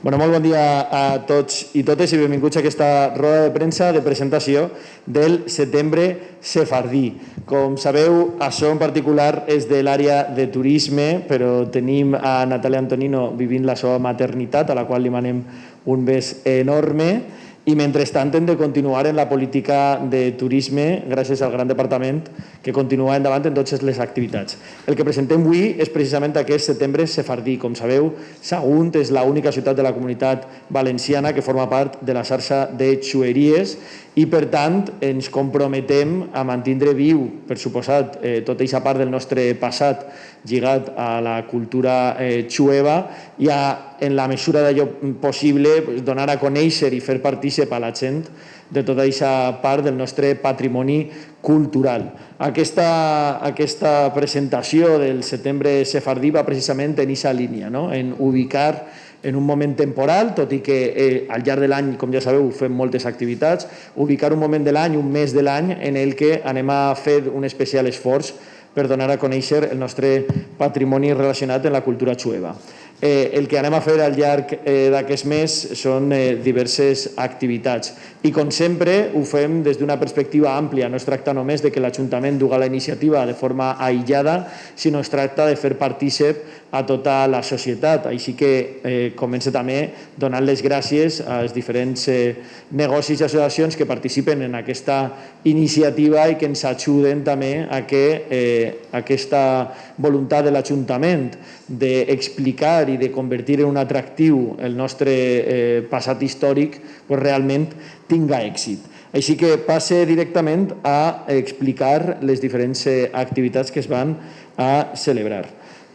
Bueno, molt bon dia a tots i totes i benvinguts a aquesta roda de premsa de presentació del Setembre Sefardí. Com sabeu, això en particular és de l'àrea de turisme, però tenim a Natàlia Antonino vivint la seva maternitat, a la qual li manem un bes enorme, i mentrestant hem de continuar en la política de turisme gràcies al gran departament que continua endavant en totes les activitats. El que presentem avui és precisament aquest Setembre Sefardí. Com sabeu, Sagunt és l'única ciutat de la Comunitat Valenciana que forma part de la xarxa de xueries i, per tant, ens comprometem a mantindre viu, per suposat, tota aquesta part del nostre passat lligat a la cultura xueva i a, en la mesura d'allò possible, donar a conèixer i fer partícip a la gent de tota aquesta part del nostre patrimoni cultural. Aquesta presentació del Setembre Sefardí va precisament en aquesta línia, no? En ubicar en un moment temporal, tot i que al llarg de l'any, com ja sabeu, fem moltes activitats, ubicar un moment de l'any, un mes de l'any, en el que anem a fer un especial esforç per donar a conèixer el nostre patrimoni relacionat amb la cultura xueva. El que anem a fer al llarg d'aquest mes són diverses activitats i, com sempre, ho fem des d'una perspectiva àmplia. No es tracta només de que l'Ajuntament duga la iniciativa de forma aïllada, sinó es tracta de fer partícip a tota la societat. Així que comença també donant les gràcies als diferents negocis i associacions que participen en aquesta iniciativa i que ens ajuden també a que aquesta voluntat de l'Ajuntament d'explicar i de convertir en un atractiu el nostre passat històric realment tinga èxit. Així que passe directament a explicar les diferents activitats que es van a celebrar.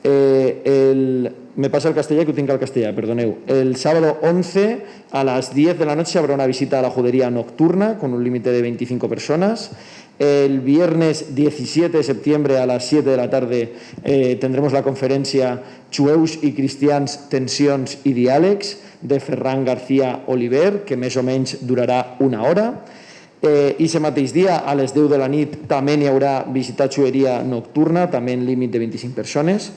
Me pasa al castellà, que ho tinc al castellà, perdoneu. El sábado 11 a las 10 de la noche habrá una visita a la judería nocturna con un límite de 25 personas. El viernes 17 de septiembre a las 7 de la tarde tendremos la conferència Xueus i Cristians, Tensions i Diàlegs de Ferran García Oliver, que més o menys durarà una hora. I ese mateix dia, a les 10 de la nit, també hi haurà visita xueria nocturna, també en límit de 25 persones.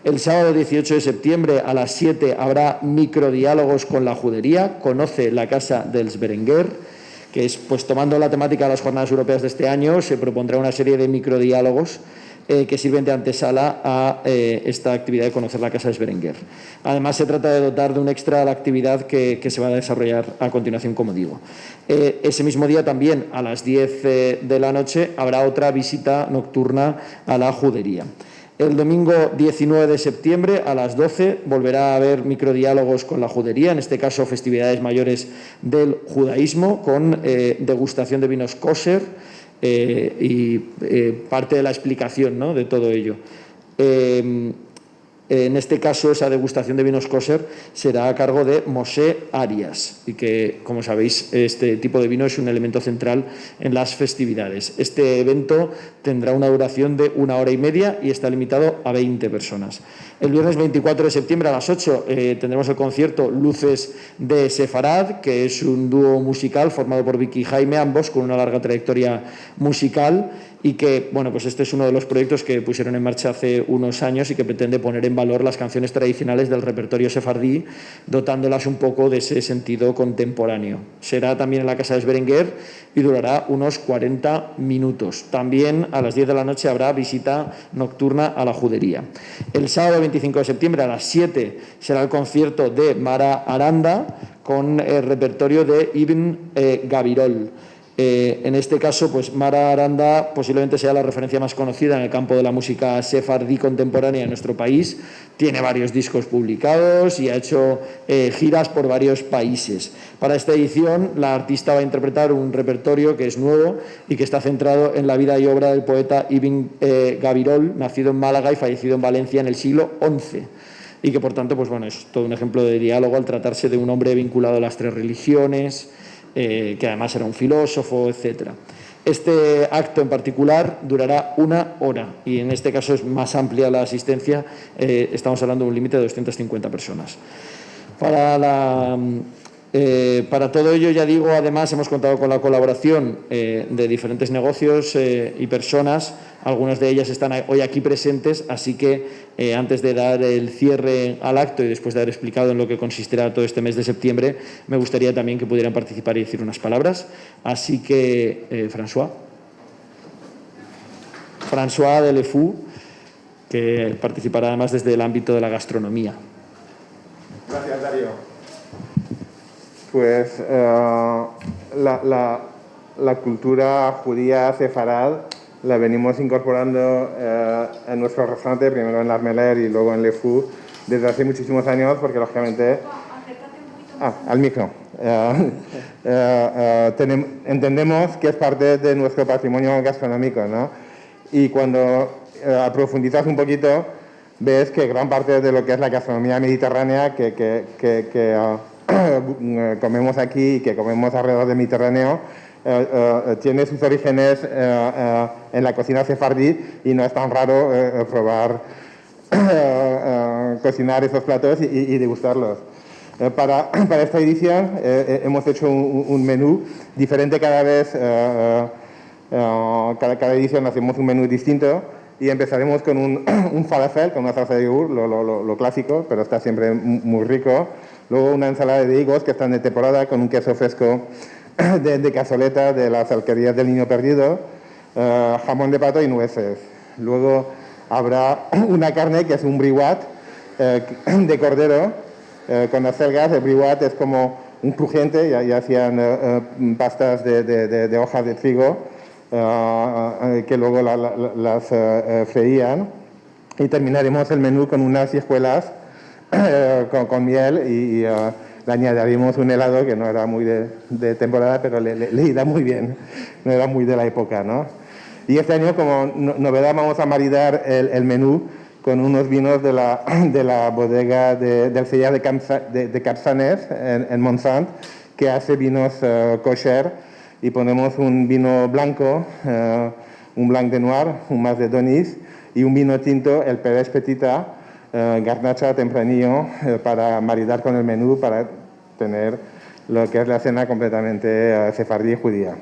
El sábado 18 de septiembre a las 7 habrá microdiálogos con la judería, conoce la casa dels Berenguer, que es, pues, tomando la temática de las jornadas europeas de este año, se propondrá una serie de microdiálogos que sirven de antesala a esta actividad de conocer la casa de Berenguer. Además, se trata de dotar de un extra a la actividad que se va a desarrollar a continuación, como digo. Ese mismo día también, a las 10 de la noche, habrá otra visita nocturna a la judería. El domingo 19 de septiembre a las 12 volverá a haber microdiálogos con la judería, en este caso festividades mayores del judaísmo, con degustación de vinos kosher y parte de la explicación, ¿no?, de todo ello. En este caso, esa degustación de vinos kosher será a cargo de Moshe Arias y que, como sabéis, este tipo de vino es un elemento central en las festividades. Este evento tendrá una duración de 1 hora y media y está limitado a 20 personas. El viernes 24 de septiembre a las 8 tendremos el concierto Luces de Sefarad, que es un dúo musical formado por Vicky y Jaime, ambos con una larga trayectoria musical, y que, bueno, pues este es uno de los proyectos que pusieron en marcha hace unos años y que pretende poner en valor las canciones tradicionales del repertorio sefardí, dotándolas un poco de ese sentido contemporáneo. Será también en la casa de Berenguer y durará unos 40 minutos. También a las 10 de la noche habrá visita nocturna a la judería. El sábado 25 de septiembre a las 7 será el concierto de Mara Aranda con el repertorio de Ibn Gabirol. En este caso, pues Mara Aranda posiblemente sea la referencia más conocida en el campo de la música sefardí contemporánea en nuestro país. Tiene varios discos publicados y ha hecho giras por varios países. Para esta edición, la artista va a interpretar un repertorio que es nuevo y que está centrado en la vida y obra del poeta Ibn Gabirol, nacido en Málaga y fallecido en Valencia en el siglo XI. Y que, por tanto, pues bueno, es todo un ejemplo de diálogo al tratarse de un hombre vinculado a las 3 religiones, que además era un filósofo, etc. Este acto en particular durará 1 hora y en este caso es más amplia la asistencia, estamos hablando de un límite de 250 personas. Para Para todo ello, ya digo, además hemos contado con la colaboración de diferentes negocios y personas. Algunas de ellas están hoy aquí presentes, así que antes de dar el cierre al acto y después de haber explicado en lo que consistirá todo este mes de septiembre, me gustaría también que pudieran participar y decir unas palabras. Así que, François de Lefou, que participará además desde el ámbito de la gastronomía. Gracias, Darío. Pues la cultura judía sefarad la venimos incorporando en nuestro restaurante, primero en l'Armeler y luego en Lefou, desde hace muchísimos años, porque lógicamente... al micro. Entendemos que es parte de nuestro patrimonio gastronómico, ¿no? Y cuando profundizas un poquito, ves que gran parte de lo que es la gastronomía mediterránea que comemos aquí y que comemos alrededor del Mediterráneo tiene sus orígenes en la cocina sefardí, y no es tan raro probar cocinar esos platos y degustarlos. Para esta edición hemos hecho un menú diferente cada vez. Cada edición hacemos un menú distinto, y empezaremos con un falafel con una salsa de yogur, lo clásico, pero está siempre muy rico. Luego una ensalada de higos que están de temporada, con un queso fresco de cazoleta de las alquerías del Niño Perdido, jamón de pato y nueces. Luego habrá una carne que es un brihuat de cordero con acelgas. El brihuat es como un crujiente, y hacían pastas de hojas de trigo que luego las freían. Y terminaremos el menú con unas hijuelas con miel, y le añadiremos un helado que no era muy de temporada, pero le irá muy bien, no era muy de la época, ¿no? Y este año, como novedad, vamos a maridar el menú con unos vinos de la bodega del Cellar de Capçanes en Montsant, que hace vinos kosher, y ponemos un vino blanco, un Blanc de Noir, un Mas de Donis, y un vino tinto, el Pérez Petita, Garnacha tempranillo, para maridar con el menú, para tener lo que es la cena completamente sefardí y judía.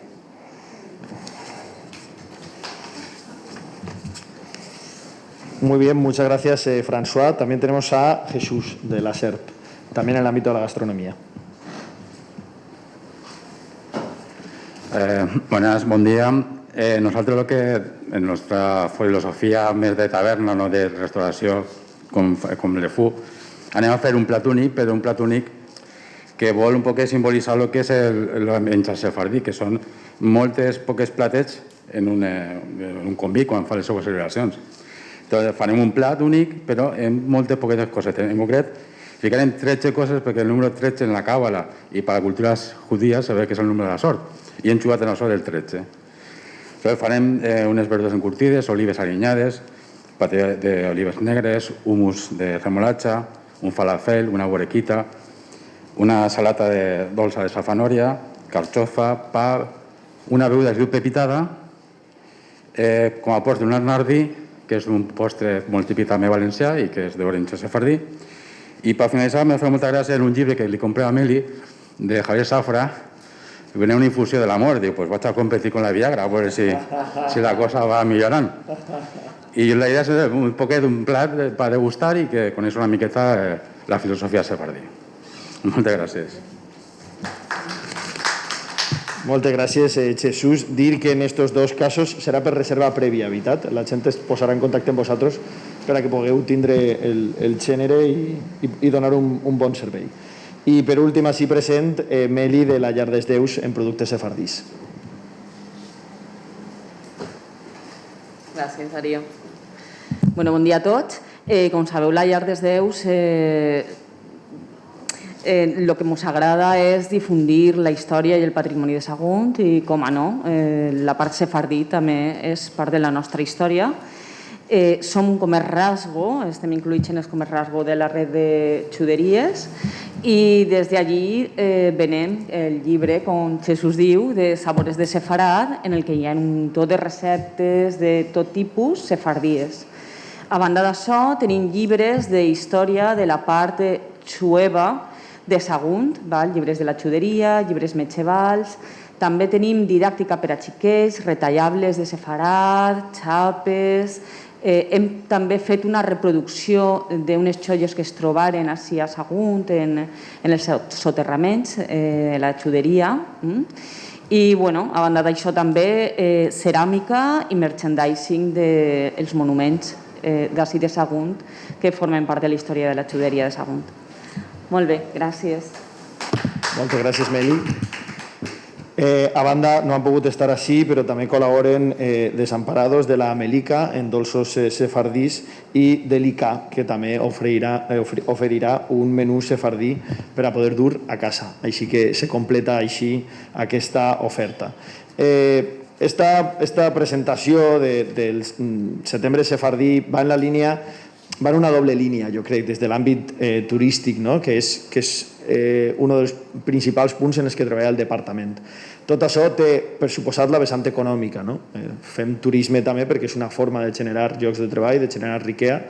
Muy bien, muchas gracias, François. También tenemos a Jesús de la SERP, también en el ámbito de la gastronomía. Buenas, bon dia. Nosaltres el que en nostra filosofia més de taverna, no de restauració com Lefou, anem a fer un plat únic, però un plat únic que vol un poc simbolitzar el que és el menjar sefardí, que són moltes poques platets en un conví quan fa les seues celebracions. Entonces farem un plat únic, però amb moltes poquetes cosetes. En concret, ficarem 13 coses, perquè el número 13 en la càbala i per la cultura judía se ve que és el número de la sort, i hem jugat en la sort el 13. Entonces farem unes verdures encurtides, olives alinyades, paté d'olives negres, humus de remolatxa, un falafel, una borequita, una salata dolça de safanòria, carxofa, pa, una beguda que es diu pepitada, com a postre un arnardí, que és un postre molt típic també valencià i que és d'origen sefardí. I per finalitzar m'ha fet molta gràcia un llibre que li compré a Meli, de Javier Safra, que venia una infusió de l'amor. Diu, pues vaig a competir con la Viagra, a veure si la cosa va millorant. I la idea és un poquet d'un plat per degustar i que coneix una miqueta la filosofia sefardí. Moltes gràcies. Moltes gràcies, Jesús. Dir que en estos dos casos serà per reserva prèvia, veritat? La gent es posarà en contacte amb vosaltres per a que pugueu tindre el gènere i donar un bon servei. I per últim, així present, Meli de la Llar dels Déus en productes sefardís. Gràcies, Darío. Bon dia a tots. Com sabeu, la Llar dels Déus el que ens agrada és difundir la història i el patrimoni de Sagunt i, com a no, la part sefardí també és part de la nostra història. Som un comerç rasgo, estem incluïts en el comerç rasgo de la red de xuderies, i des d'allí venem el llibre, com Jesús diu, de Sabores de Sefarad, en el que hi ha un tot de receptes de tot tipus sefardíes. A banda d'això, tenim llibres de història de la part jueva de Sagunt, llibres de la xuderia, llibres medievals. També tenim didàctica per a xiquets, retallables de sefarat, xapes. Hem també fet una reproducció d'unes xolles que es trobaren ací a Sagunt, en els soterraments, la xuderia. I, a banda d'això, també ceràmica i merchandising dels monuments d'ací de Sagunt que formen part de la història de la xuderia de Sagunt. Molt bé, gràcies. Moltes gràcies, Meli. A banda, no han pogut estar així, però també col·laboren Desamparados de la Melica en dolços sefardís i de l'ICA, que també oferirà un menú sefardí per a poder dur a casa. Així que se completa així aquesta oferta. Esta presentació del setembre sefardí va en la línia, va en una doble línia, jo crec, des de l'àmbit turístic, que és un dels principals punts en els que treballa el departament. Tot això té, per suposat, la vessant econòmica. Fem turisme també perquè és una forma de generar llocs de treball, de generar riquesa,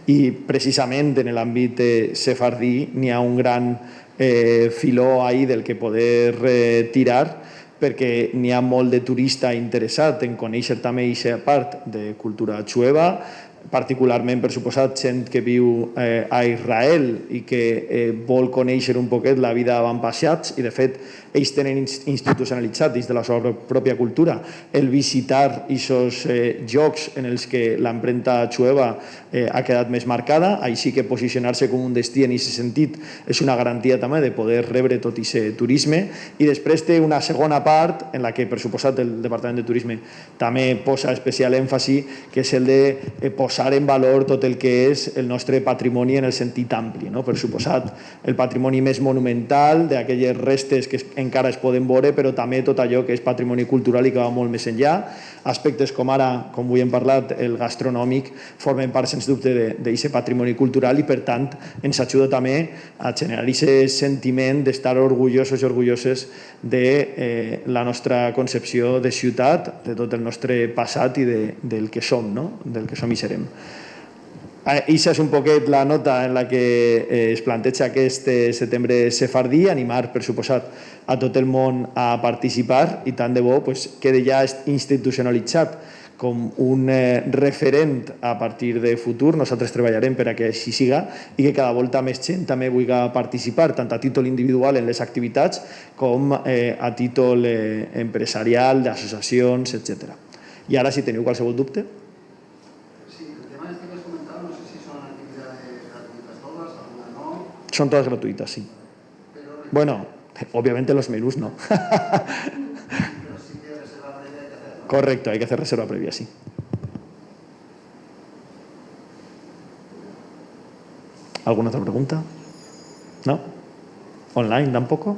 i precisament en l'àmbit sefardí n'hi ha un gran filó ahí del que poder tirar, perquè n'hi ha molt de turista interessat en conèixer també aquesta part de cultura jueva, particularment, per suposat, gent que viu a Israel i que vol conèixer un poquet la vida avantpassats, i de fet ells tenen institucionalitzat dins de la seva pròpia cultura el visitar aquests llocs en els que l'empremta jueva ha quedat més marcada. Així que posicionar-se com un destí en aquest sentit és una garantia també de poder rebre tot aquest turisme. I després té una segona part en la que, per suposat, el Departament de Turisme també posa especial èmfasi, que és el de posar en valor tot el que és el nostre patrimoni en el sentit ampli. Per suposat, el patrimoni més monumental, d'aquelles restes que encara es poden veure, però també tot allò que és patrimoni cultural i que va molt més enllà. Aspectes com ara, com avui hem parlat, el gastronòmic, formen part, sens dubte, d'aquest patrimoni cultural, i per tant ens ajuda també a generar aquest sentiment d'estar orgullosos i orgulloses de la nostra concepció de ciutat, de tot el nostre passat i del que som, del que som i serem. Eixa és un poquet la nota en la que es planteja aquest setembre sefardí, animar, per suposat, a tot el món a participar, i tant de bo quede ja institucionalitzat com un referent a partir de futur. Nosaltres treballarem per a que així siga i que cada volta més gent també vulgui participar, tant a títol individual en les activitats com a títol empresarial, d'associacions, etc. I ara, si teniu qualsevol dubte. Son todas gratuitas, sí. Bueno, obviamente los menús no. Correcto, hay que hacer reserva previa, sí. ¿Alguna otra pregunta? ¿No? ¿Online tampoco?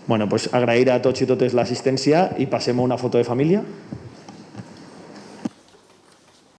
Bueno, pues agrair a tots i totes l'assistència i passem a una foto de família.